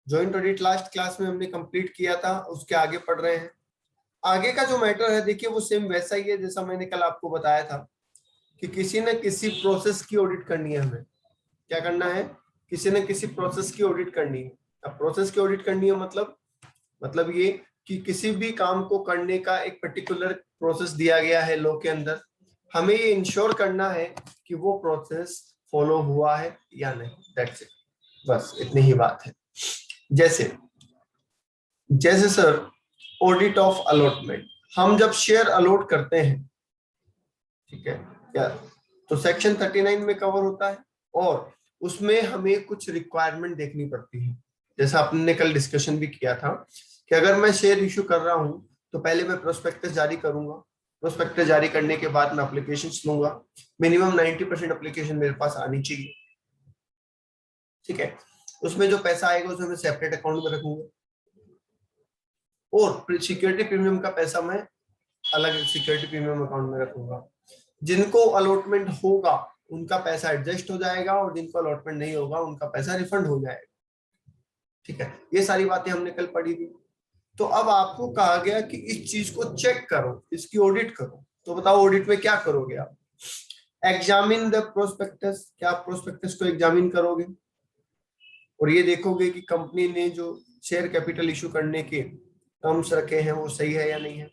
Joint audit last class में हमने complete किया था, उसके आगे पढ़ रहे हैं। आगे का जो मैटर है देखिए वो सेम वैसा ही है जैसा मैंने कल आपको बताया था कि किसी न किसी प्रोसेस की ऑडिट करनी है। हमें क्या करना है, किसी न किसी प्रोसेस की ऑडिट करनी है। अब प्रोसेस की ऑडिट करनी है मतलब ये कि किसी भी काम को करने का एक पर्टिकुलर प्रोसेस दिया गया है लॉ के अंदर, हमें ये इंश्योर करना है कि वो प्रोसेस फॉलो हुआ है या नहीं। दैट्स इट, बस इतनी ही बात है। जैसे सर ऑडिट ऑफ अलॉटमेंट, हम जब शेयर अलॉट करते हैं, ठीक है क्या, तो सेक्शन 39 में कवर होता है और उसमें हमें कुछ रिक्वायरमेंट देखनी पड़ती है। जैसा आपने कल डिस्कशन भी किया था कि अगर मैं शेयर इश्यू कर रहा हूं तो पहले मैं प्रोस्पेक्टस जारी करूंगा, प्रोस्पेक्टस जारी करने के बाद मैं एप्लीकेशन लूंगा, मिनिमम 90% एप्लीकेशन मेरे पास आनी चाहिए, ठीक है। उसमें जो पैसा आएगा उसमें मैं सेपरेट अकाउंट में रखूंगा और सिक्योरिटी प्रीमियम का पैसा मैं अलग सिक्योरिटी प्रीमियम अकाउंट में रखूंगा। जिनको अलॉटमेंट होगा उनका पैसा एडजस्ट हो जाएगा और जिनको अलॉटमेंट नहीं होगा उनका पैसा रिफंड हो जाएगा, ठीक है। ये सारी बातें हमने कल पढ़ी थी। तो अब आपको कहा गया कि इस चीज को चेक करो, इसकी ऑडिट करो। तो बताओ ऑडिट में क्या करोगे आप? एग्जामिन द प्रोस्पेक्टस, क्या आप प्रोस्पेक्टस को एग्जामिन करोगे और ये देखोगे कि कंपनी ने जो शेयर कैपिटल इशू करने के टर्म्स रखे हैं वो सही है या नहीं है।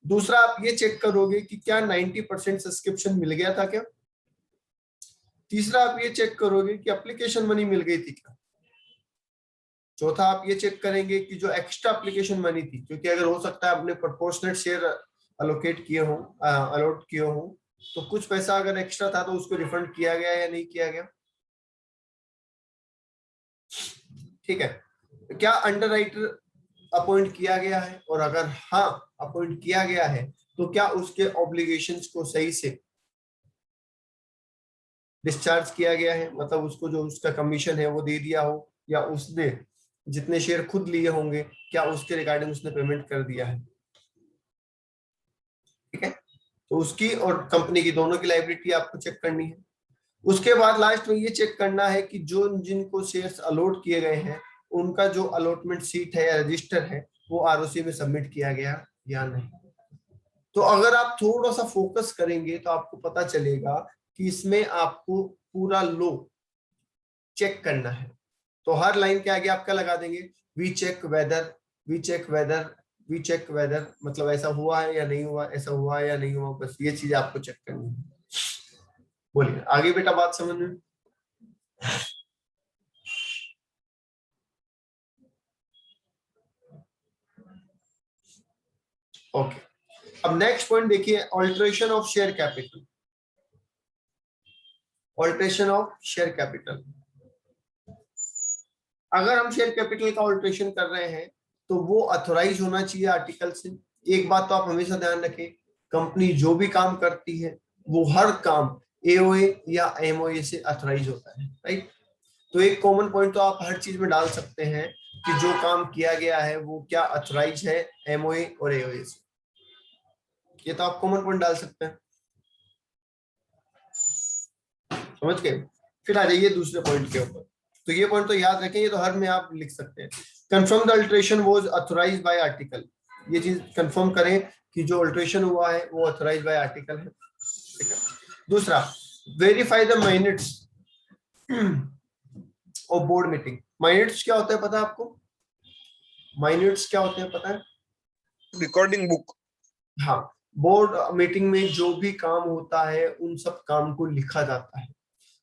दूसरा आप ये चेक करोगे कि क्या 90% सब्सक्रिप्शन मिल गया था क्या। तीसरा आप ये चेक करोगे कि एप्लीकेशन मनी मिल गई थी क्या। चौथा आप ये चेक करेंगे कि जो एक्स्ट्रा एप्लीकेशन मनी थी, क्योंकि अगर हो सकता है आपने प्रोपोर्शनेट शेयर अलोकेट किए हो, अलॉट किए हो, तो कुछ पैसा अगर एक्स्ट्रा था तो उसको रिफंड किया गया या नहीं किया गया, ठीक है। क्या अंडरराइटर अपॉइंट किया गया है और अगर हाँ अपॉइंट किया गया है तो क्या उसके ऑब्लिगेशंस को सही से डिस्चार्ज किया गया है, मतलब उसको जो उसका कमीशन है वो दे दिया हो, या उसने जितने शेयर खुद लिए होंगे क्या उसके रिगार्डिंग उसने पेमेंट कर दिया है, ठीक है। तो उसकी और कंपनी की दोनों की लायबिलिटी आपको चेक करनी है। उसके बाद लास्ट में ये चेक करना है कि जो जिनको शेयर्स अलॉट किए गए हैं उनका जो अलॉटमेंट सीट है या रजिस्टर है वो आरओसी में सबमिट किया गया या नहीं। तो अगर आप थोड़ा सा फोकस करेंगे तो आपको पता चलेगा कि इसमें आपको पूरा लो चेक करना है। तो हर लाइन के आगे आप क्या लगा देंगे, we check whether, we check whether, we check whether, मतलब ऐसा हुआ है या नहीं हुआ, ऐसा हुआ है या नहीं हुआ, बस ये चीज आपको चेक करनी है। बोलिए आगे बेटा, बात समझ में? ओके, अब नेक्स्ट पॉइंट देखिए, alteration of share capital. Alteration of share capital, अगर हम शेयर कैपिटल का ऑल्टरेशन कर रहे हैं तो वो अथोराइज होना चाहिए आर्टिकल से। एक बात तो आप हमेशा ध्यान रखें, कंपनी जो भी काम करती है वो हर काम एओए या एमओए से अथोराइज होता है, राइट। तो एक कॉमन पॉइंट तो आप हर चीज में डाल सकते हैं कि जो काम किया गया है वो क्या अथोराइज है एमओए और एओए से, ये तो आप कॉमन पॉइंट डाल सकते हैं, समझ गए। फिर आ जाइए दूसरे पॉइंट के ऊपर। तो ये पॉइंट तो याद रखें, ये तो हर में आप लिख सकते हैं। Confirm the alteration was authorised bye article, ये चीज कंफर्म करें कि जो अल्टरेशन हुआ है वो ऑथराइज्ड बाय आर्टिकल है, ठीक है। दूसरा, verify the minutes of board meeting. Minutes क्या होता है पता है आपको? मिनट्स क्या होते हैं पता है? Recording book. हाँ, बोर्ड मीटिंग में जो भी काम होता है उन सब काम को लिखा जाता है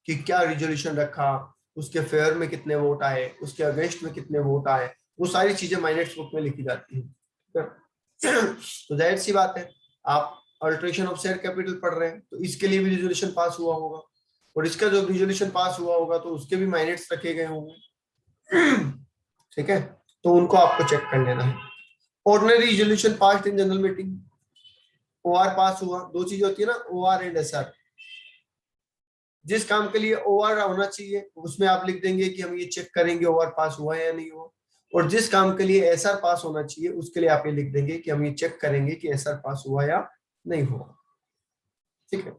कि क्या रिजोल्यूशन रखा, उसके फेवर में कितने वोट आए, उसके अगेंस्ट में कितने वोट आए, वो सारी चीजें माइनट्स बुक में लिखी जाती है। तो जाहिर सी बात है, आप अल्टरेशन ऑफ शेयर कैपिटल पढ़ रहे हैं तो इसके लिए भी रिजोल्यूशन पास हुआ होगा और इसका जो रिजोल्यूशन पास हुआ होगा तो उसके भी माइनट्स रखे गए होंगे, ठीक है। तो उनको आपको चेक कर लेना है। Ordinary resolution pass in general meeting, OR pass हुआ, दो चीजें होती है ना, ओआर एंड एसआर। जिस काम के लिए ओआर होना चाहिए उसमें आप लिख देंगे कि हम ये चेक करेंगे ओआर पास हुआ है या नहीं हुआ, और जिस काम के लिए एसआर पास होना चाहिए उसके लिए आप ये लिख देंगे कि हम ये चेक करेंगे कि एसआर पास हुआ या नहीं हुआ, ठीक है।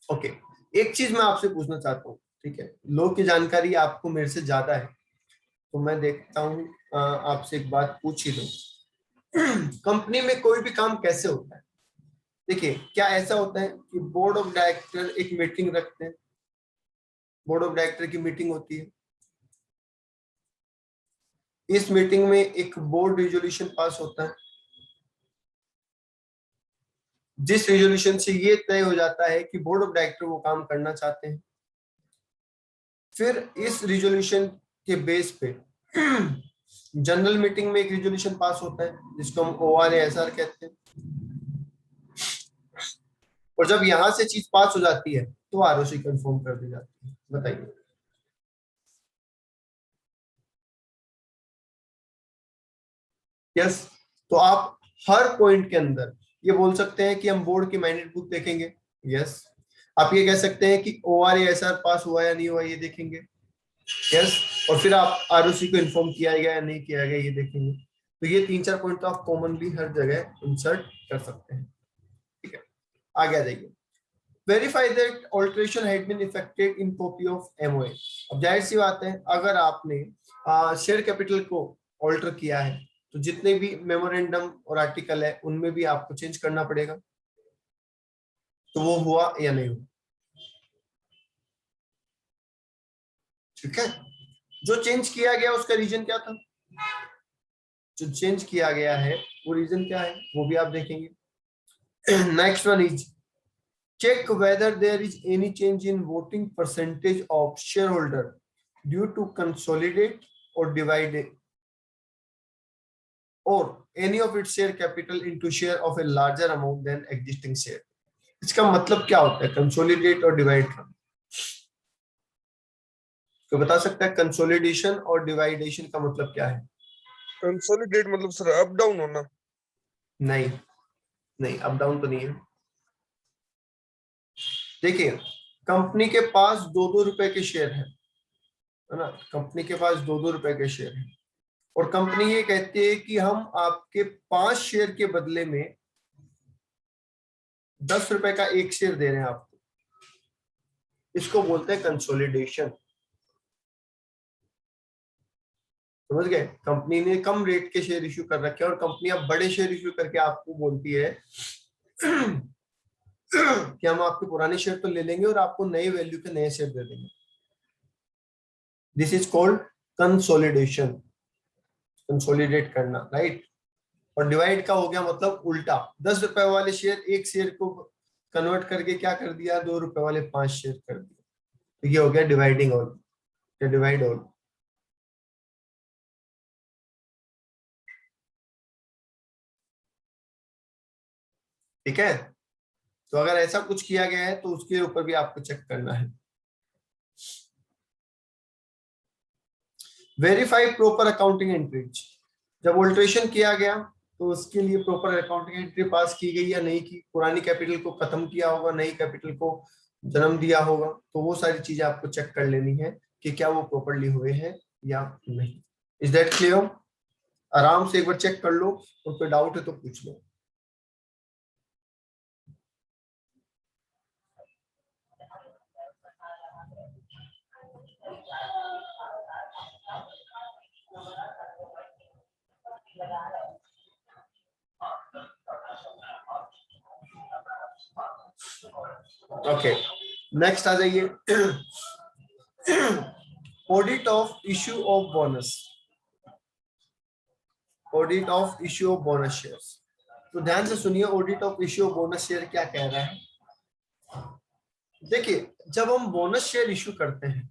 ओके, एक चीज मैं आपसे पूछना चाहता हूँ, ठीक है, लॉ की जानकारी आपको मेरे से ज्यादा है, तो मैं देखता हूँ आपसे एक बात पूछ ही लूं। कंपनी में कोई भी काम कैसे होता है? देखिए, क्या ऐसा होता है कि बोर्ड ऑफ डायरेक्टर एक मीटिंग रखते हैं, बोर्ड ऑफ डायरेक्टर की मीटिंग होती है, इस मीटिंग में एक बोर्ड रिजोल्यूशन पास होता है, जिस रिजोल्यूशन से ये तय हो जाता है कि बोर्ड ऑफ डायरेक्टर वो काम करना चाहते हैं। फिर इस रिजोल्यूशन के बेस पे जनरल मीटिंग में एक रिजोल्यूशन पास होता है जिसको हम ORASR कहते हैं, और जब यहां से चीज पास हो जाती है तो ROC कंफर्म कर दी जाती है। बताइए। यस, तो आप हर पॉइंट के अंदर ये बोल सकते हैं कि हम बोर्ड की माइनर बुक देखेंगे। यस, आप ये कह सकते हैं कि ORASR पास हुआ या नहीं हुआ ये देखेंगे। यस, और फिर आप ROC को इन्फॉर्म किया गया या नहीं किया गया ये देखेंगे। तो ये 3-4 पॉइंट तो आप कॉमनली हर जगह इंसर्ट कर सकते हैं। ठीक है, आगे आ जाइए। Verify that alteration had been effected in copy of MOA। अब जाहिर सी बात है, अगर आपने शेयर कैपिटल को ऑल्टर किया है तो जितने भी मेमोरेंडम और आर्टिकल है उनमें भी आपको चेंज करना पड़ेगा। तो वो हुआ या नहीं हुआ? ठीक है, जो चेंज किया गया उसका रीजन क्या था? जो चेंज किया गया है वो रीजन क्या है वो भी आप देखेंगे। Next one is check whether there is any change in voting percentage of shareholder due to consolidate or divide or any of its share capital into share of a larger amount than existing share। इसका मतलब क्या होता है consolidate और divide का? तो बता सकता है कंसोलिडेशन और डिवाइडेशन का मतलब क्या है? कंसोलिडेट मतलब सर अप डाउन होना। नहीं, नहीं अप डाउन तो नहीं है। देखिए, कंपनी के पास 2-2 रुपए के शेयर है ना, कंपनी के पास 2-2 रुपए के शेयर है, और कंपनी ये कहती है कि हम आपके 5 शेयर के बदले में 10 रुपए का एक शेयर दे रहे हैं आपको। इसको बोलते हैं कंसोलिडेशन। समझ गए? कंपनी ने कम रेट के शेयर इश्यू कर रखे हैं और कंपनी अब बड़े शेयर इश्यू करके आपको बोलती है कि हम आपके पुराने शेयर तो ले लेंगे और आपको नए वैल्यू के नए शेयर दे देंगे। This is called consolidation, consolidate करना, राइट। और डिवाइड का हो गया मतलब उल्टा, 10 रुपए वाले शेयर एक शेयर को कन्वर्ट करके क्या कर दिया, 2 रुपए वाले 5 शेयर कर दिया। तो ये हो गया डिवाइडिंग ऑल या डिवाइड ऑल। ठीक है, तो अगर ऐसा कुछ किया गया है तो उसके ऊपर भी आपको चेक करना है। Verify proper accounting entries. जब ऑल्ट्रेशन किया गया तो उसके लिए प्रॉपर अकाउंटिंग एंट्री पास की गई या नहीं की, पुरानी कैपिटल को खत्म किया होगा, नई कैपिटल को जन्म दिया होगा, तो वो सारी चीजें आपको चेक कर लेनी है कि क्या वो प्रॉपरली हुए हैं या नहीं। Is that clear? आराम से एक बार चेक कर लो और कोई डाउट है तो पूछ लो। ओके, नेक्स्ट आ जाइए। Audit of issue of bonus, audit of issue of bonus shares. तो ध्यान से सुनिए, audit of issue of bonus share क्या कह रहा है। देखिए, जब हम बोनस शेयर इश्यू करते हैं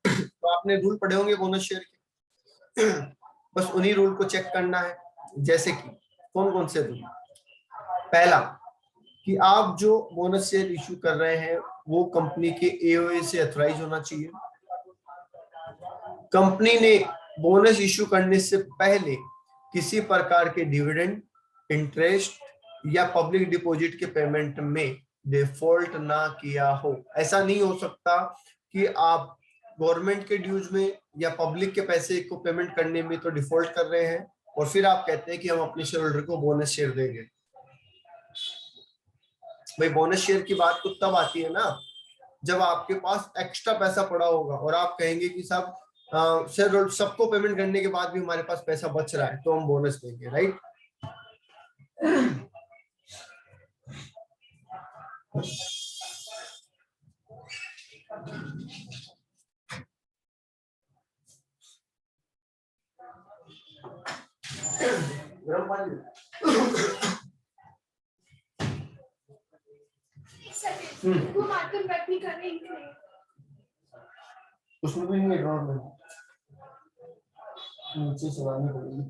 तो आपने रूल पढ़े होंगे बोनस शेयर के, बस उन्हीं रूल को चेक करना है। जैसे कि कौन कौन से रूल? पहला, कि आप जो बोनस शेयर इश्यू कर रहे हैं वो कंपनी के AOA से अथॉराइज होना चाहिए। कंपनी ने बोनस इश्यू करने से पहले किसी प्रकार के डिविडेंड, इंटरेस्ट या पब्लिक डिपॉजिट के पेमेंट में डिफॉल्ट ना किया हो। ऐसा नहीं हो सकता कि आप गवर्नमेंट के ड्यूज में या पब्लिक के पैसे को पेमेंट करने में तो डिफॉल्ट कर रहे हैं और फिर आप कहते हैं कि हम अपने शेयर होल्डर को बोनस शेयर देंगे। भाई बोनस शेयर की बात तो तब आती है ना जब आपके पास एक्स्ट्रा पैसा पड़ा होगा और आप कहेंगे कि साहब सर सबको पेमेंट करने के बाद भी हमारे पास पैसा बच रहा है तो हम बोनस देंगे, राइट। गरम पानी उसमें भी नहीं ड्रॉर में नीचे से लानी पड़ेगी।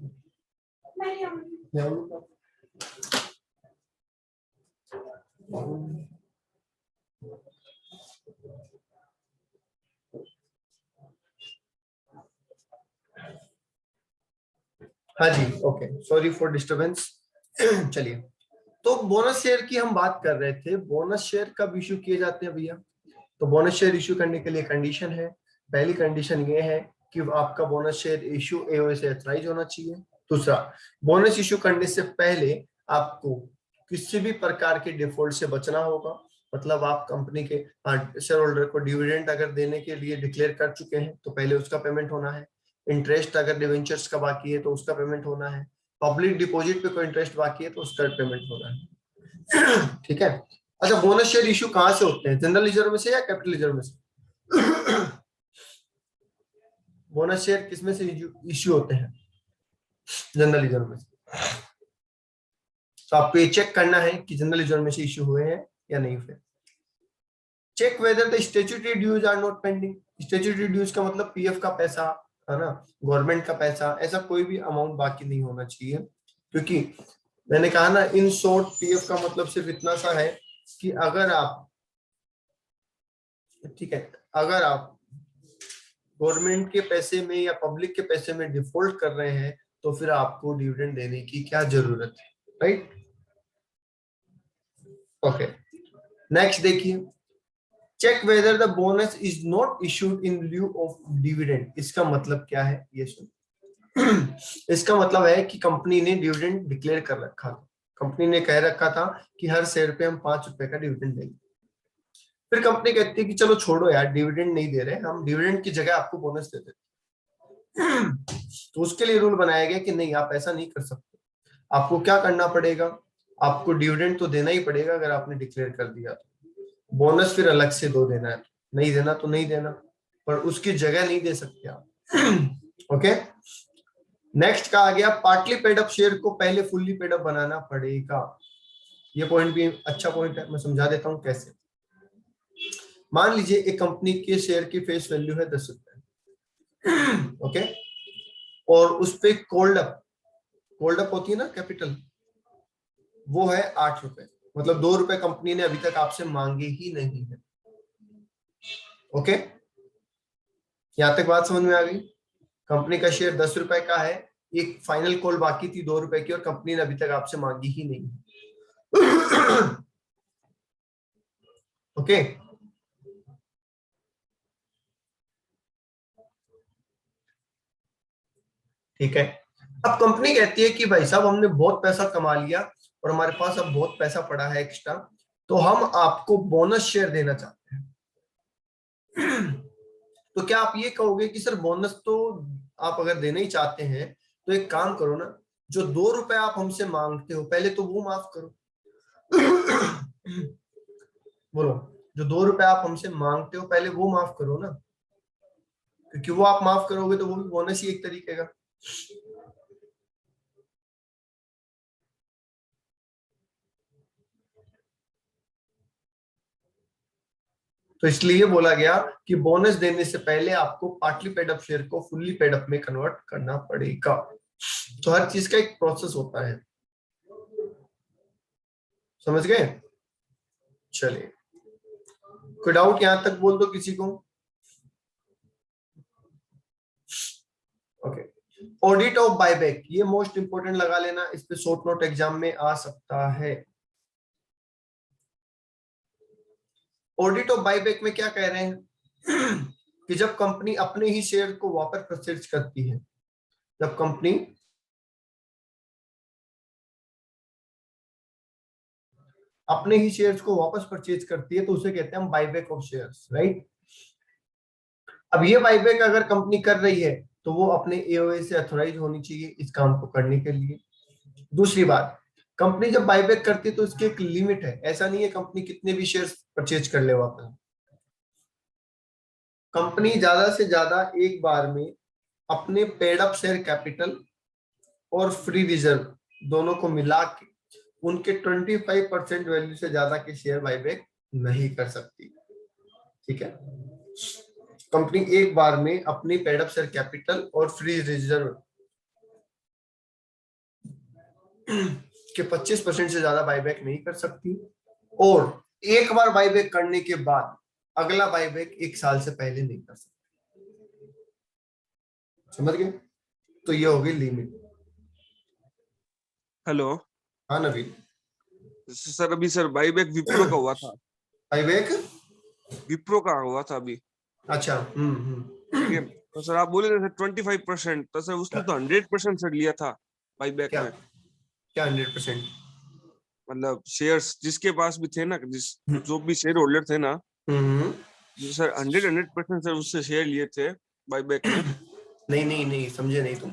हाँ जी, ओके, सॉरी फॉर डिस्टरबेंस। चलिए, तो बोनस शेयर की हम बात कर रहे थे। बोनस शेयर कब इश्यू किए जाते हैं भैया? तो बोनस शेयर इश्यू करने के लिए कंडीशन है। पहली कंडीशन ये है कि आपका बोनस शेयर इश्यू एओए से ऑथराइज होना चाहिए। दूसरा, बोनस इश्यू करने से पहले आपको किसी भी प्रकार के डिफॉल्ट से बचना होगा। मतलब आप कंपनी के शेयर होल्डर को डिविडेंड अगर देने के लिए डिक्लेयर कर चुके हैं तो पहले उसका पेमेंट होना है। इंटरेस्ट अगर डिवेंचर्स का बाकी है तो उसका पेमेंट होना है। पब्लिक डिपॉजिट पे कोई इंटरेस्ट बाकी है तो उसका पेमेंट होना है। ठीक है। अच्छा, बोनस शेयर इश्यू कहाँ से होते हैं? जनरल रिजर्व में से या कैपिटल रिजर्व में से? बोनस शेयर किसमें से इश्यू होते हैं? जनरल रिजर्व में से। तो आपको ये चेक करना है कि जनरल रिजर्व में से इश्यू हुए हैं या नहीं हुए। Check whether the statutory dues are not pending. Statutory dues का मतलब पीएफ का पैसा है ना, गवर्नमेंट का पैसा, ऐसा कोई भी अमाउंट बाकी नहीं होना चाहिए। क्योंकि मैंने कहा ना, इन शॉर्ट पीएफ का मतलब सिर्फ इतना सा है कि अगर आप, ठीक है, अगर आप गवर्नमेंट के पैसे में या पब्लिक के पैसे में डिफॉल्ट कर रहे हैं तो फिर आपको डिविडेंड देने की क्या जरूरत है, राइट। ओके, नेक्स्ट देखिए, check whether the bonus is not issued in lieu of dividend. इसका मतलब क्या है ये सुन। इसका मतलब है कि कंपनी ने डिविडेंड डिक्लेयर कर रखा था। कंपनी ने कह रखा था कि हर शेयर पे हम 5 रुपए का डिविडेंड देंगे। फिर कंपनी कहती है कि चलो छोड़ो यार, डिविडेंड नहीं दे रहे, हम डिविडेंड की जगह आपको बोनस दे देते। तो उसके लिए रूल बनाया गया कि नहीं, आप ऐसा नहीं कर सकते। आपको क्या करना पड़ेगा? आपको डिविडेंड तो देना ही पड़ेगा अगर आपने डिक्लेयर कर दिया तो। बोनस फिर अलग से दो देना है, नहीं देना तो नहीं देना, पर उसकी जगह नहीं दे सकते आप। ओके, नेक्स्ट का आ गया, पार्टली पेड अप शेयर को पहले फुल्ली पेड अप बनाना पड़ेगा। ये पॉइंट भी अच्छा पॉइंट है, मैं समझा देता हूं कैसे। मान लीजिए एक कंपनी के शेयर की फेस वैल्यू है 10 रुपए, ओके, और उस पे कोल्ड अप होती है ना कैपिटल, वो है 8 रुपए। मतलब 2 रुपए कंपनी ने अभी तक आपसे मांगे ही नहीं है। ओके, यहां तक बात समझ में आ गई? कंपनी का शेयर 10 रुपए का है, एक फाइनल कॉल बाकी थी 2 रुपए की और कंपनी ने अभी तक आपसे मांगी ही नहीं। ओके, ठीक है। अब कंपनी कहती है कि भाई साहब हमने बहुत पैसा कमा लिया और हमारे पास अब बहुत पैसा पड़ा है एक्स्ट्रा, तो हम आपको बोनस शेयर देना चाहते हैं। तो क्या आप ये कहोगे कि सर बोनस तो आप अगर देना ही चाहते हैं तो एक काम करो ना, जो 2 रुपए आप हमसे मांगते हो पहले तो वो माफ करो। बोलो, जो 2 रुपए आप हमसे मांगते हो पहले वो माफ करो ना, क्योंकि वो आप माफ करोगे तो वो भी बोनस ही एक तरीके का। तो इसलिए बोला गया कि बोनस देने से पहले आपको पार्टली पेड अप शेयर को फुल्ली पेड अप में कन्वर्ट करना पड़ेगा। तो हर चीज का एक प्रोसेस होता है, समझ गए? चलिए, कोई डाउट यहां तक बोल दो किसी को। ओके, ऑडिट ऑफ बायबैक, ये मोस्ट इंपोर्टेंट लगा लेना, इस पे शॉर्ट नोट एग्जाम में आ सकता है। ऑडिट ऑफ बायबैक में क्या कह रहे हैं? कि जब कंपनी अपने ही शेयर को वापस परचेज करती है, जब कंपनी अपने ही शेयर्स को वापस परचेज करती है तो उसे कहते हैं हम बाईबैक ऑफ शेयर्स, राइट। अब ये बाईबैक अगर कंपनी कर रही है तो वो अपने एओए से अथोराइज होनी चाहिए इस काम को करने के लिए। दूसरी बात, कंपनी जब बाईबैक करती है तो इसकी एक लिमिट है, ऐसा नहीं है कंपनी कितने भी शेयर्स परचेज कर ले वापस। कंपनी ज्यादा से ज्यादा एक बार में अपने पेड अप शेयर कैपिटल और फ्री रिजर्व दोनों को मिला के उनके 25% वैल्यू से ज्यादा के शेयर बाईबैक नहीं कर सकती, ठीक है। कंपनी एक बार में अपनी पेड अप शेयर कैपिटल और फ्री रिजर्व के 25% से ज्यादा बाईबैक नहीं कर सकती, और एक बार बाईबैक करने के बाद अगला बाईबैक 1 साल से पहले नहीं कर सकती। समझ गए? तो ये होगी लिमिट। हेलो हाँ नवीन। सर, अभी सर बाईबैक विप्रो का हुआ था। बाईबैक विप्रो का हुआ था अभी। अच्छा। ठीक है, तो सर आप बोले थे 25%, तो सर उसने तो 100% सर लिया था बाईबैक क्या में। क्या 100%? मतलब शेयर्स जिसके पास भी थे ना, जो भी शेयर होल्डर थे ना, हम्म। जो सर 100% सर उससे शेयर लिए थे बाईबैक में। नहीं नहीं नहीं, समझे नहीं तुम।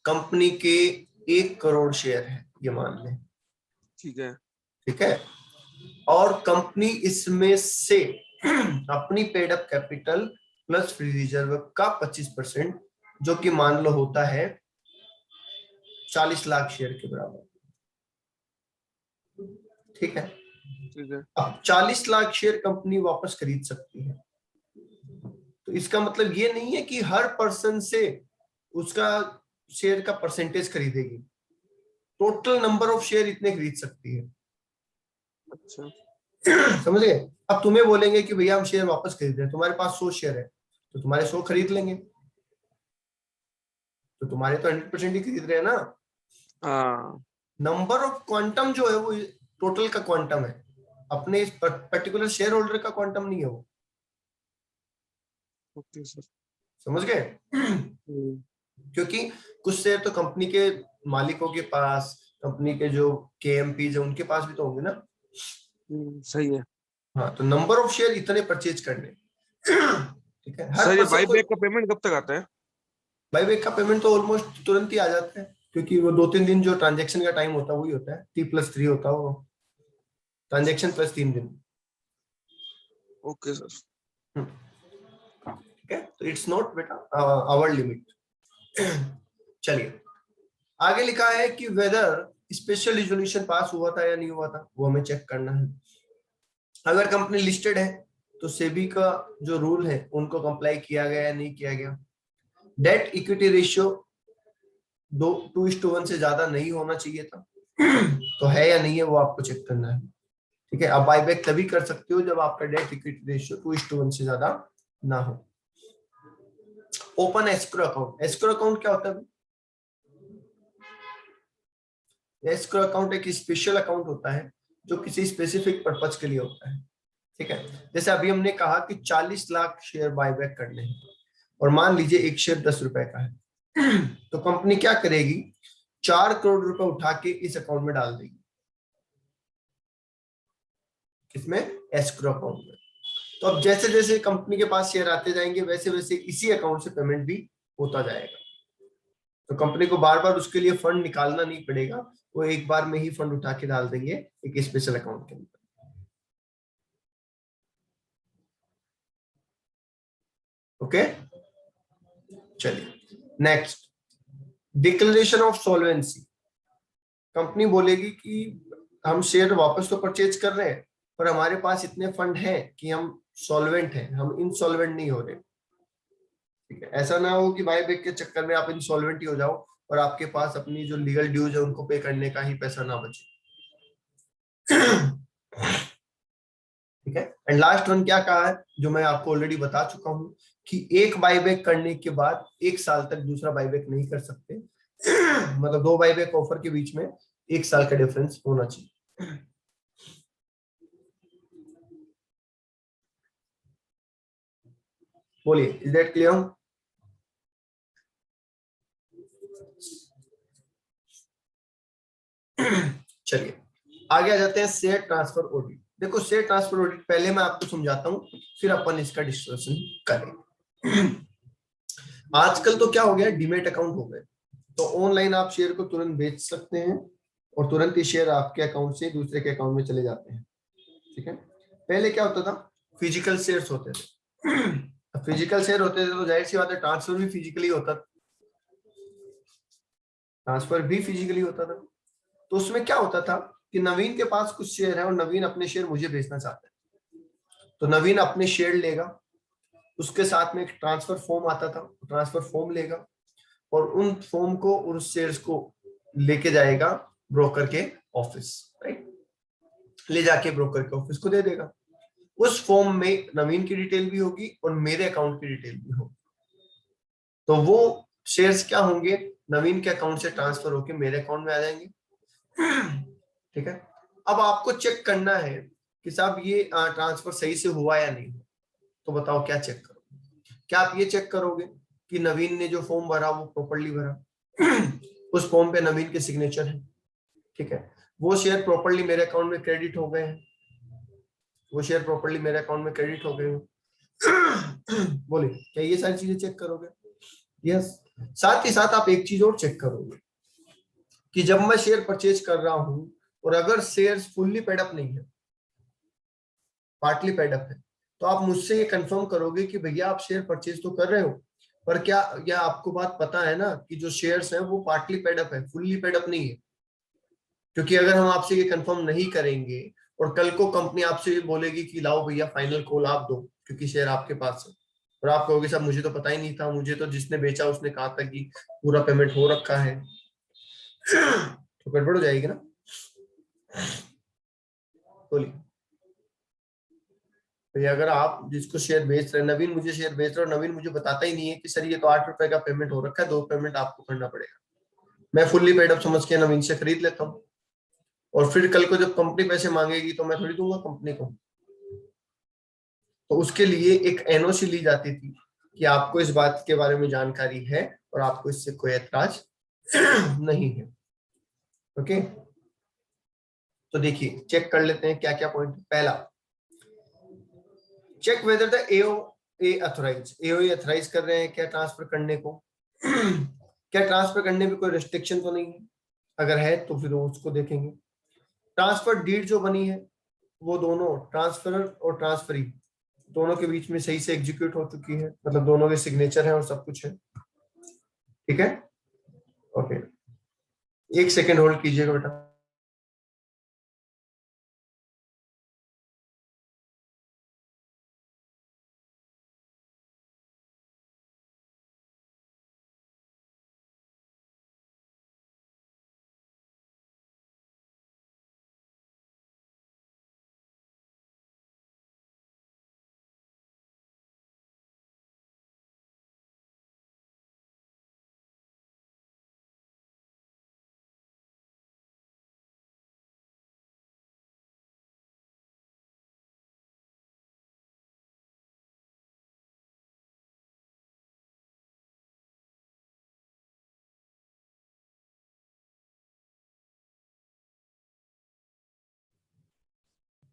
कंपनी के 1 करोड़ शेयर है ये मान लें, ठीक है। ठीक है, और कंपनी इसमें से अपनी paid up capital plus free reserve का 25%, जो कि मान लो होता है 40 लाख शेयर के बराबर, ठीक है। ठीक है। अब 40 लाख शेयर कंपनी वापस खरीद सकती है, तो इसका मतलब ये नहीं है कि हर पर्सन से उसका शेयर का परसेंटेज खरीदेगी, टोटल नंबर ऑफ शेयर इतने खरीद सकती है। अच्छा। समझ गए? अब तुम्हें बोलेंगे कि भैया हम शेयर वापस खरीद रहे हैं, तुम्हारे पास 100 शेयर है तो तुम्हारे 100 खरीद लेंगे, तो तुम्हारे तो 100% ही खरीद रहे हैं ना। हाँ। नंबर ऑफ क्वांटम जो है वो टोटल का क्वांटम है, अपने इस पर्टिकुलर शेयर होल्डर का क्वांटम नहीं है वो। Okay sir. समझ गए? क्योंकि कुछ शेयर तो कंपनी के मालिकों के पास, कंपनी के जो केएमपी है उनके पास भी तो होंगे ना। सही है हाँ, तो नंबर ऑफ शेयर इतने परचेज करने, ठीक है, हर सर। ये पर्सन को। बाईबैक का पेमेंट कब तक आता है? बाईबैक का पेमेंट तो ऑलमोस्ट तुरंत ही आ जाता है, क्योंकि वो 2-3 दिन जो ट्रांजेक्शन का टाइम होता है वही होता है, T+3 होता है वो, ट्रांजेक्शन प्लस 3 दिन। Okay sir. ठीक है, तो इट्स नॉट बेटा आवर लिमिट। चलिए, आगे लिखा है कि वेदर स्पेशल रिजोल्यूशन पास हुआ था या नहीं हुआ था, वो हमें चेक करना है। अगर कंपनी लिस्टेड है तो सेबी का जो रूल है उनको कंप्लाई किया गया या नहीं किया गया। डेट इक्विटी रेशियो 2:1 से ज्यादा नहीं होना चाहिए था, तो है या नहीं है वो आपको चेक करना है, ठीक है। आप बाईबैक तभी कर सकते हो जब आपका डेट इक्विटी रेशियो 2:1 से ज्यादा ना हो। Open escrow account, escrow account क्या होता है? एस्क्रो अकाउंट एक स्पेशल अकाउंट होता है जो किसी स्पेसिफिक पर्पज के लिए होता है, ठीक है। जैसे अभी हमने कहा कि 40 लाख शेयर बायबैक करने हैं और मान लीजिए एक शेयर 10 रुपए का है, तो कंपनी क्या करेगी, 4 करोड़ रुपए उठा के इस अकाउंट में डाल देगी। किसमें? एस्क्रो अकाउंट में। तो अब जैसे जैसे कंपनी के पास शेयर आते जाएंगे वैसे वैसे इसी अकाउंट से पेमेंट भी होता जाएगा, तो कंपनी को बार बार उसके लिए फंड निकालना नहीं पड़ेगा, वो एक बार में ही फंड उठा के डाल देंगे एक स्पेशल अकाउंट के अंदर। ओके, चलिए next, declaration of solvency. Company बोलेगी कि हम शेयर वापस तो परचेज कर रहे हैं पर हमारे पास इतने फंड हैं कि हम सॉल्वेंट हैं, हम इंसॉल्वेंट नहीं हो रहे, ठीक है। ऐसा ना हो कि बायबैक के चक्कर में आप इंसॉल्वेंट ही हो जाओ और आपके पास अपनी जो लीगल ड्यूज है उनको पे करने का ही पैसा ना बचे। ठीक है, एंड लास्ट वन क्या कहा है जो मैं आपको ऑलरेडी बता चुका हूं कि एक बायबैक करने के बाद 1 साल तक दूसरा बायबैक नहीं कर सकते। मतलब 2 बायबैक ऑफर के बीच में 1 साल का डिफरेंस होना चाहिए। बोलिए, इज दैट क्लियर? चलिए आगे आ जाते हैं शेयर ट्रांसफर ऑडिट। देखो शेयर ट्रांसफर ऑडिट पहले मैं आपको समझाता हूँ, फिर अपन इसका डिस्कशन करेंगे। आजकल तो क्या हो गया, डीमेट अकाउंट हो गए, तो ऑनलाइन आप शेयर को तुरंत बेच सकते हैं और तुरंत ही शेयर आपके अकाउंट से दूसरे के अकाउंट में चले जाते हैं। ठीक है, पहले क्या होता था, फिजिकल शेयर्स होते थे। फिजिकल शेयर होते थे तो जाहिर सी बात है ट्रांसफर भी फिजिकली होता था, ट्रांसफर भी फिजिकली होता था। तो उसमें क्या होता था कि नवीन के पास कुछ शेयर है और नवीन अपने शेयर मुझे बेचना चाहता है, तो नवीन अपने शेयर लेगा, उसके साथ में एक ट्रांसफर फॉर्म आता था, ट्रांसफर फॉर्म लेगा और उन फॉर्म को और उस शेयर्स को लेके जाएगा ब्रोकर के ऑफिस, राइट, ले जाके ब्रोकर के ऑफिस को दे देगा। उस फॉर्म में नवीन की डिटेल भी होगी और मेरे अकाउंट की डिटेल भी होगी, तो वो शेयर्स क्या होंगे, नवीन के अकाउंट से ट्रांसफर होके मेरे अकाउंट में आ जाएंगे। ठीक है, अब आपको चेक करना है कि साहब ये ट्रांसफर सही से हुआ या नहीं, तो बताओ क्या चेक करोगे? क्या आप ये चेक करोगे कि नवीन ने जो फॉर्म भरा वो प्रॉपर्ली भरा, उस फॉर्म पे नवीन के सिग्नेचर है, ठीक है, वो शेयर प्रॉपर्ली मेरे अकाउंट में क्रेडिट हो गए हैं, वो शेयर प्रॉपर्ली मेरे अकाउंट में क्रेडिट हो गए हैं। बोले क्या ये सारी चीजें चेक करोगे? यस। साथ ही साथ आप एक चीज और चेक करोगे कि जब मैं शेयर परचेज कर रहा हूं और अगर शेयर फुल्ली पेड अप नहीं है, पार्टली पेड अप है, तो आप मुझसे ये कंफर्म करोगे कि भैया आप शेयर परचेज तो कर रहे हो, पर क्या यह आपको बात पता है ना कि जो शेयर्स हैं वो पार्टली पेड अप है, फुल्ली पेड अप नहीं है? क्योंकि अगर हम आपसे ये कंफर्म नहीं करेंगे और कल को कंपनी आपसे ये बोलेगी कि लाओ भैया फाइनल कॉल आप दो क्योंकि शेयर आपके पास है, और आप कहोगे साहब मुझे तो पता ही नहीं था, मुझे तो जिसने बेचा उसने कहा था कि पूरा पेमेंट हो रखा है, तो गड़बड़ हो जाएगी ना। बोलिए भैया, अगर आप जिसको शेयर बेच रहे हैं, नवीन मुझे शेयर बेच रहे हो, नवीन मुझे बताता ही नहीं है कि सर ये तो 8 रुपए का पेमेंट हो रखा है, 2 पेमेंट आपको करना पड़ेगा, मैं फुल्ली पेड अप समझ के नवीन से खरीद लेता हूँ, और फिर कल को जब कंपनी पैसे मांगेगी तो मैं थोड़ी दूंगा कंपनी को। तो उसके लिए एक एनओसी ली जाती थी कि आपको इस बात के बारे में जानकारी है और आपको इससे कोई ऐतराज नहीं है। ओके, तो देखिए चेक कर लेते हैं क्या क्या पॉइंट। पहला, check whether the AOA authorise कर रहे हैं क्या ट्रांसफर करने को, क्या ट्रांसफर करने में कोई रेस्ट्रिक्शन तो नहीं है, अगर है तो फिर उसको देखेंगे। ट्रांसफर डीड जो बनी है वो दोनों ट्रांसफरर और ट्रांसफरी दोनों के बीच में सही से एग्जीक्यूट हो चुकी है, मतलब दोनों के सिग्नेचर है और सब कुछ है, ठीक है। ओके, एक सेकेंड होल्ड कीजिएगा बेटा।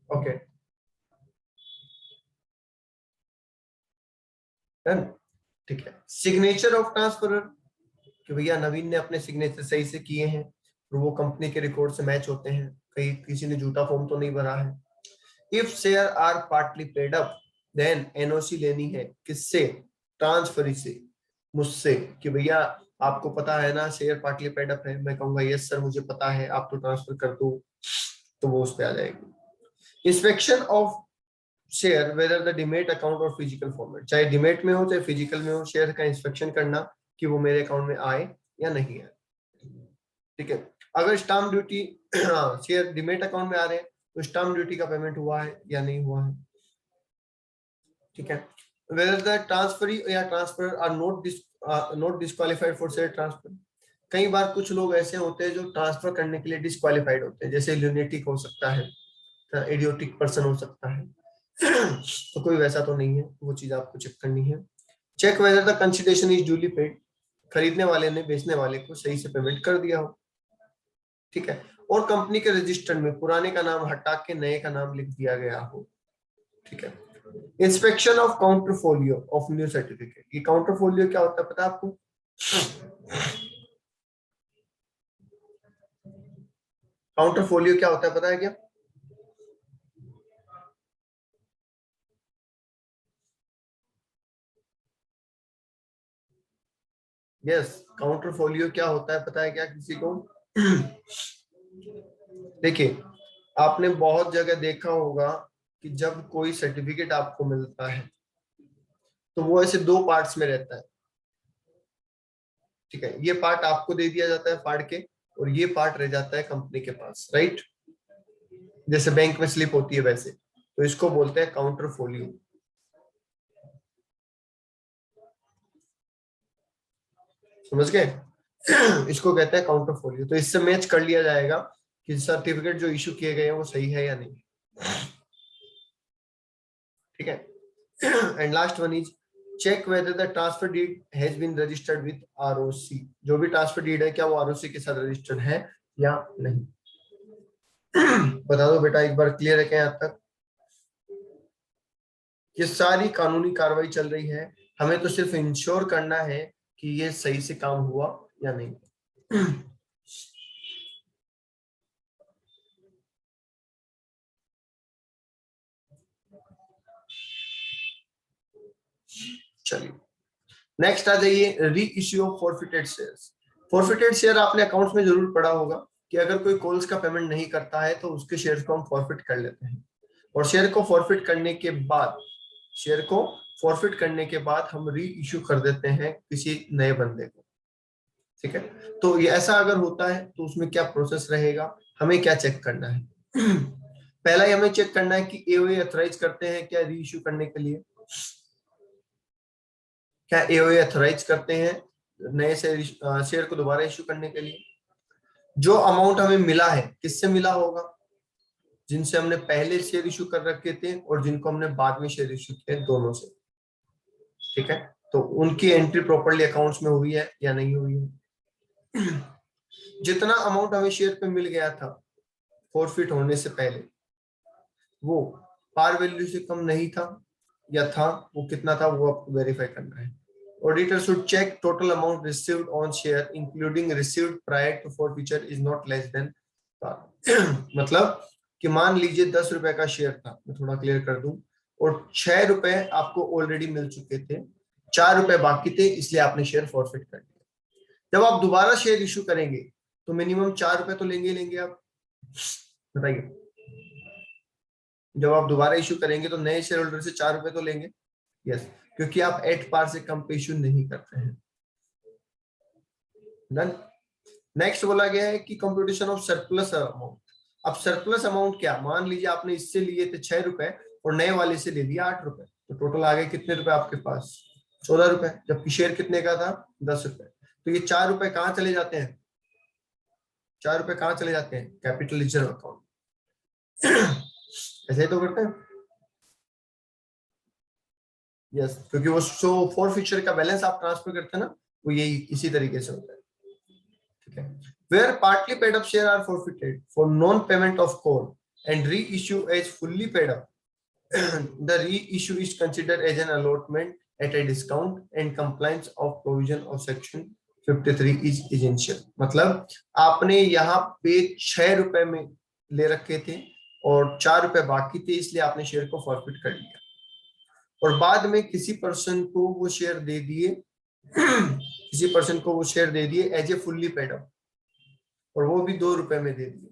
ओके, डन, ठीक है। सिग्नेचर ऑफ ट्रांसफरर, कि भैया नवीन ने अपने सिग्नेचर सही से किए हैं और वो कंपनी के रिकॉर्ड से मैच होते हैं, कहीं किसी ने झूठा फॉर्म तो नहीं भरा है। If share are partly paid up then NOC लेनी है, किससे? ट्रांसफरी से, मुझसे, कि भैया आपको पता है ना शेयर पार्टली पेड अप है, मैं कहूंगा यस सर मुझे पता है, आप तो ट्रांसफर कर दो, तो वो उस पे आ जाएगी। Inspection of share whether the demat account और फिजिकल फॉर्मेट, चाहे डिमेट में हो चाहे फिजिकल में हो, शेयर का इंस्पेक्शन करना कि वो मेरे अकाउंट में आए या नहीं आए, ठीक है। अगर stamp duty share demat account में आ रहे हैं तो स्टाम्प ड्यूटी का पेमेंट हुआ है या नहीं हुआ है, ठीक है। वेदर द ट्रांसफरी या transfer R not disqualified for share transfer, कई बार कुछ लोग ऐसे होते हैं जो ट्रांसफर करने के लिए डिस्क्वालिफाइड होते हैं, जैसे ल्यूनेटिक हो सकता है, इडियोटिक पर्सन हो सकता है, तो कोई वैसा तो नहीं है, वो चीज आपको चेक करनी है। Check whether the consideration is duly paid, खरीदने वाले ने बेचने वाले को सही से पेमेंट कर दिया हो, ठीक है। और कंपनी के रजिस्टर में पुराने का नाम हटा के नए का नाम लिख दिया गया हो। ठीक है। Inspection of counterfoil of new certificate, ये काउंटरफोलियो क्या होता है पता है आपको? काउंटरफोलियो क्या होता है पता है क्या? यस, काउंटरफोलियो क्या होता है पता है क्या किसी को? देखिए, आपने बहुत जगह देखा होगा कि जब कोई सर्टिफिकेट आपको मिलता है तो वो ऐसे दो पार्ट्स में रहता है। ठीक है, ये पार्ट आपको दे दिया जाता है फाड़ के, और ये पार्ट रह जाता है कंपनी के पास, राइट? जैसे बैंक में स्लिप होती है वैसे, तो इसको बोलते हैं काउंटरफोलियो। समझ गए? इसको कहते हैं काउंटरफोलियो। तो इससे मैच कर लिया जाएगा कि सर्टिफिकेट जो इशू किए गए हैं वो सही है या नहीं। ठीक है। And last one is check whether the transfer deed has been registered with ROC. जो भी ट्रांसफर डीड है क्या वो आरओसी के साथ रजिस्टर्ड है या नहीं। बता दो बेटा एक बार, क्लियर है क्या यहाँ तक? ये सारी कानूनी कार्रवाई चल रही है, हमें तो सिर्फ इंश्योर करना है कि ये सही से काम हुआ या नहीं। चलिए नेक्स्ट आ जाइए, री issue of forfeited shares. Forfeited share आपने अकाउंट्स में जरूर पढ़ा होगा कि अगर कोई कॉल्स का पेमेंट नहीं करता है तो उसके शेयर को हम फॉरफिट कर लेते हैं, और शेयर को फॉरफिट करने के बाद, शेयर को फॉरफिट करने के बाद हम री इश्यू कर देते हैं किसी नए बंदे को। ठीक है, तो ये ऐसा अगर होता है तो उसमें क्या प्रोसेस रहेगा, हमें क्या चेक करना है? पहला ही हमें चेक करना है कि एओए ऑथराइज करते हैं क्या री इश्यू करने के लिए। क्या एओए ऑथराइज करते हैं नए शेयर को दोबारा इश्यू करने के लिए? जो अमाउंट हमें मिला है किससे मिला होगा? जिनसे हमने पहले शेयर इश्यू कर रखे थे और जिनको हमने बाद में शेयर इश्यू किए, दोनों से। ठीक है, तो उनकी एंट्री प्रॉपर्ली अकाउंट्स में हुई है या नहीं हुई है? जितना अमाउंट हमें शेयर पे मिल गया था फॉरफिट होने से पहले, वो पार वैल्यू से कम नहीं था या था, वो कितना था वो आपको वेरीफाई करना है। Auditor should check total amount received on share including received prior to forfeiture is not less than par। मतलब कि मान लीजिए 10 रुपए का शेयर था, मैं थोड़ा क्लियर कर दूं, और 6 रुपए आपको ऑलरेडी मिल चुके थे, 4 रुपए बाकी थे, इसलिए आपने शेयर फॉरफिट कर दिया। जब आप दोबारा शेयर इशू करेंगे तो मिनिमम 4 रुपए तो लेंगे लेंगे आप, बताइए। जब आप दोबारा इशू करेंगे तो नए शेयर होल्डर से 4 रुपए तो लेंगे। यस, क्योंकि आप एट पार से कम पे इशू नहीं करते हैं। डन। नेक्स्ट बोला गया है कि कंप्यूटेशन ऑफ सरप्लस अमाउंट। अब सरप्लस अमाउंट क्या, मान लीजिए आपने इससे लिए थे 6 रुपए और नए वाले से ले लिया 8 रुपए, तो टोटल आ गए कितने रुपए आपके पास? 14 रुपए, जबकि शेयर कितने का था? 10 रुपए। तो ये 4 रुपए कहाँ चले जाते हैं? 4 रुपए कहाँ चले जाते हैं? Capital reserve account. ऐसे ही तो करते हैं। यस, क्योंकि वो शो फॉरफिचर का बैलेंस आप ट्रांसफर करते हैं ना, वो यही इसी तरीके से होता है। ठीक है, where partly paid up share are forfeited for non-payment of call and reissue as fully paid up, the reissue is considered as an allotment at a discount and compliance of provision of section 53 is essential। मतलब आपने यहाँ पे 6 रुपए में ले रखे थे और 4 रुपए बाकी थे, इसलिए आपने शेयर को फॉरफिट कर लिया, और बाद में किसी पर्सन को वो शेयर दे दिए, किसी पर्सन को वो शेयर दे दिए as a fully paid up, और वो भी 2 रुपए में दे दिए,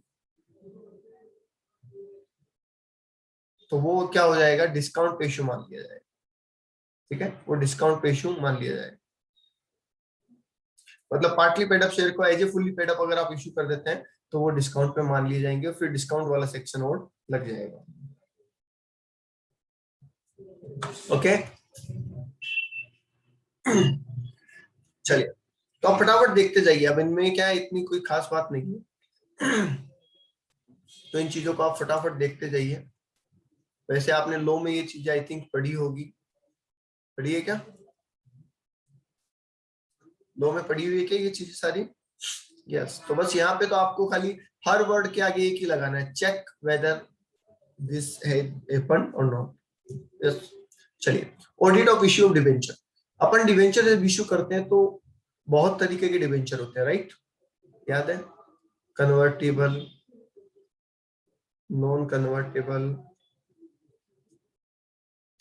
तो वो क्या हो जाएगा? डिस्काउंट पे इशू मान लिया जाएगा। ठीक है, वो डिस्काउंट पे इशू मान लिया जाएगा। मतलब पार्टली पेड अप शेयर को as a fully paid up अगर आप इशू कर देते हैं तो वो डिस्काउंट पे मान लिए जाएंगे, और फिर डिस्काउंट वाला सेक्शन और लग जाएगा। ओके, चलिए तो आप फटाफट देखते जाइए, अब इनमें क्या है, इतनी कोई खास बात नहीं है। तो इन चीजों को आप फटाफट देखते जाइए। वैसे आपने लॉ में ये चीज आई थिंक पढ़ी होगी, पढ़ी है क्या? लॉ में पढ़ी हुई है क्या ये चीजें सारी? यस, तो बस यहाँ पे तो आपको खाली हर वर्ड के आगे एक ही लगाना है, चेक वेदर दिस हैपेंड और नॉट। यस, चलिए, audit of issue of debenture. Upon debenture जब इश्यू करते हैं तो बहुत तरीके के डिबेंचर होते हैं, राइट? याद है, कन्वर्टेबल, नॉन कन्वर्टेबल,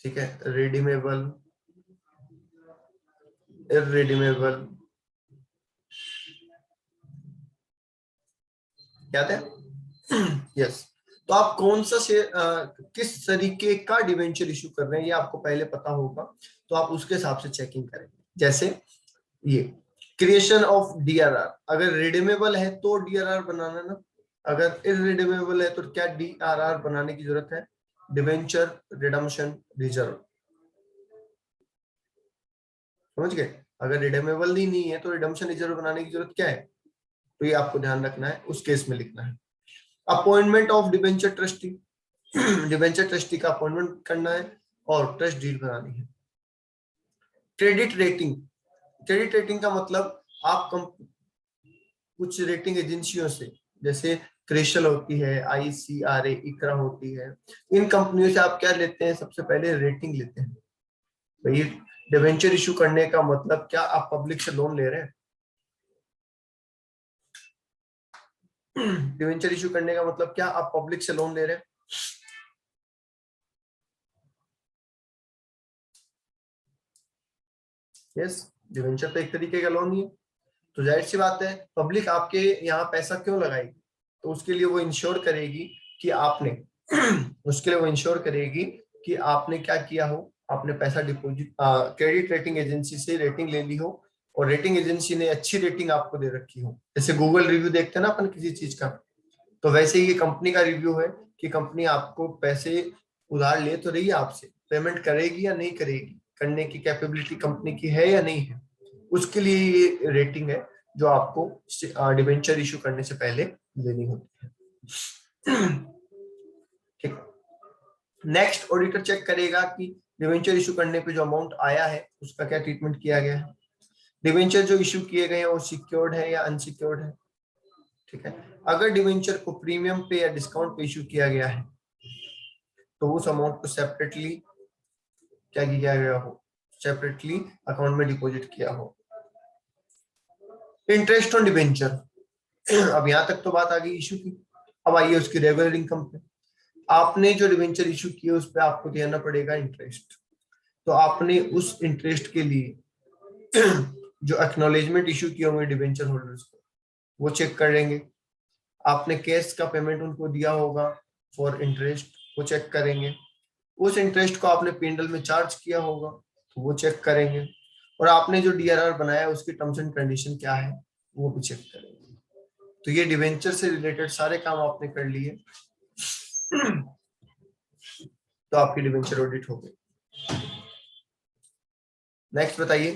ठीक है, रिडीमेबल, इररिडीमेबल, याद है? यस। तो आप कौन सा किस तरीके का डिवेंचर इशू कर रहे हैं ये आपको पहले पता होगा, तो आप उसके हिसाब से चेकिंग करेंगे। जैसे ये क्रिएशन ऑफ डीआरआर, अगर रिडीमेबल है तो डीआरआर बनाना ना, अगर इररिडीमेबल है तो क्या डीआरआर बनाने की जरूरत है? डिवेंचर रिडम्पशन रिजर्व, समझ गए? अगर रिडीमेबल ही नहीं है तो रिडम्पशन रिजर्व बनाने की जरूरत क्या है? तो ये आपको ध्यान रखना है, उस केस में लिखना है। Appointment of debenture trustee, debenture trustee का अपॉइंटमेंट करना है और ट्रस्ट डीड बनानी है। क्रेडिट रेटिंग, क्रेडिट रेटिंग का मतलब आप कुछ रेटिंग एजेंसियों से, जैसे क्रिशल होती है, आईसीआरए, इकरा होती है, इन कंपनियों से आप क्या लेते हैं? सबसे पहले रेटिंग लेते हैं। भाई डिवेंचर इशू करने का मतलब क्या आप पब्लिक से लोन ले रहे हैं? डिवेंचर इशू करने का मतलब क्या आप पब्लिक से लोन ले रहे हैं? यस, डिवेंचर तो एक तरीके का लोन ही है, तो जाहिर सी बात है पब्लिक आपके यहाँ पैसा क्यों लगाएगी? तो उसके लिए वो इंश्योर करेगी कि आपने उसके लिए वो इंश्योर करेगी कि आपने क्या किया हो, आपने पैसा डिपॉजिट क्रेडिट रेटिंग एजेंसी से रेटिंग ले ली हो, और रेटिंग एजेंसी ने अच्छी रेटिंग आपको दे रखी हो। जैसे गूगल रिव्यू देखते हैं ना अपन किसी चीज का, तो वैसे ही ये कंपनी का रिव्यू है कि कंपनी आपको पैसे उधार ले तो रही है, आपसे पेमेंट करेगी या नहीं करेगी, करने की कैपेबिलिटी कंपनी की है या नहीं है, उसके लिए ये रेटिंग है जो आपको डिबेंचर इशू करने से पहले लेनी होती है। ठीक। नेक्स्ट, ऑडिटर चेक करेगा कि डिबेंचर इशू करने पे जो अमाउंट आया है उसका क्या ट्रीटमेंट किया गया है, डिबेंचर जो इशू किए गए हैं वो सिक्योर्ड है या अनसिक्योर्ड है। ठीक है, अगर डिबेंचर को प्रीमियम पे या डिस्काउंट पे इशू किया गया है तो उस अमाउंट को सेपरेटली क्या किया गया हो, सेपरेटली अकाउंट में डिपॉजिट किया हो। इंटरेस्ट ऑन डिबेंचर, अब यहां तक तो बात आ गई इशू की। अब आइए उसकी रेगुलर इनकम पे। आपने जो डिबेंचर इशू किए उस पर आपको देना पड़ेगा इंटरेस्ट, तो आपने उस इंटरेस्ट के लिए जो एक्नॉलेजमेंट इशू किए होंगे डिबेंचर होल्डर्स को वो चेक करेंगे। आपने कैश का पेमेंट उनको दिया होगा फॉर इंटरेस्ट, वो चेक करेंगे। उस इंटरेस्ट को आपने पिंडल में चार्ज किया होगा तो वो चेक करेंगे। और आपने जो डीआरआर बनाया उसकी टर्म्स एंड कंडीशन क्या है वो भी चेक करेंगे। तो ये डिवेंचर से रिलेटेड सारे काम आपने कर लिए, तो आपकी डिवेंचर ऑडिट हो गई। नेक्स्ट बताइए।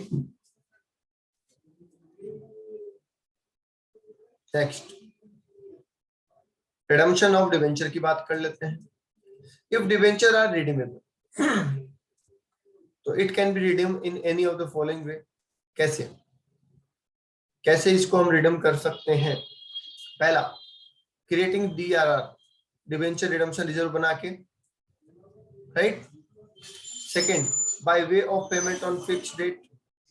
नेक्स्ट, रिडम्पशन ऑफ डिवेंचर की बात कर लेते हैं। इफ डिवेंचर आर रिडीमेबल तो it can be redeem in any of the following way. कैसे कैसे इसको हम रिडीम कर सकते हैं? पहला, creating DRR, debenture redemption reserve बना के, right. Second, by way of payment on fix date,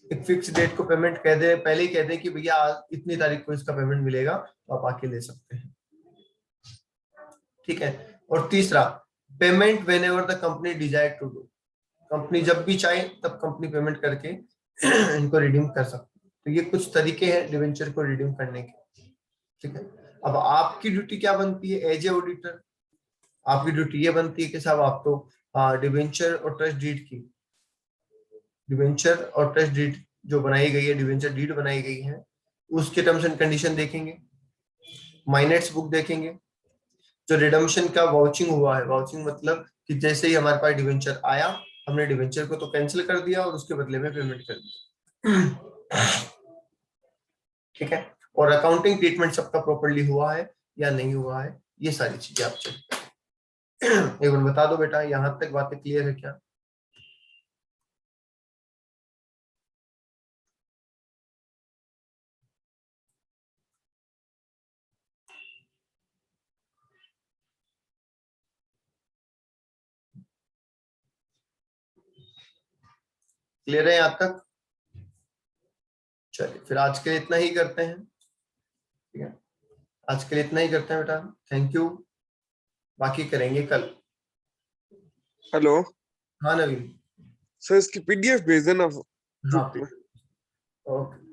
एक फिक्स डेट को पेमेंट कह दे, पहले ही कह दे कि भैया आज इतनी तारीख को इसका पेमेंट मिलेगा तो आप आके ले सकते हैं। ठीक है। और तीसरा, payment whenever the company desire to do, company जब भी चाहे तब कंपनी पेमेंट करके इनको रिडीम कर सकती है। तो ये कुछ तरीके हैं डिवेंचर को रिडीम करने के। ठीक है। अब आपकी ड्यूटी क्या बनती है एज ए ऑडिटर? आपकी ड्यूटी ये बनती है कि साहब आप तो डिवेंचर और ट्रस्ट डीड की, डिवेंचर और ट्रस्ट डीड जो बनाई गई है, डिवेंचर डीड बनाई गई है, उसके टर्म्स एंड कंडीशन देखेंगे, माइनेट्स बुक देखेंगे, जो रिडम्पशन का वाउचिंग हुआ है, वाउचिंग मतलब कि जैसे ही हमारे पास डिवेंचर आया हमने डिवेंचर को तो कैंसिल कर दिया और उसके बदले में पेमेंट कर दिया। ठीक है। और अकाउंटिंग ट्रीटमेंट सबका प्रॉपर्ली हुआ है या नहीं हुआ है, ये सारी चीजें आप चेक करें। एक बार बता दो बेटा, यहां तक बातें क्लियर है क्या? क्लियर है यहाँ तक? चलिए फिर आज के लिए इतना ही करते हैं, ठीक है, आज के लिए इतना ही करते हैं बेटा, थैंक यू, बाकी करेंगे कल। हेलो हाँ नवीन। सर, इसकी पीडीएफ भेज देना हाँ ग्रुप में। ओके।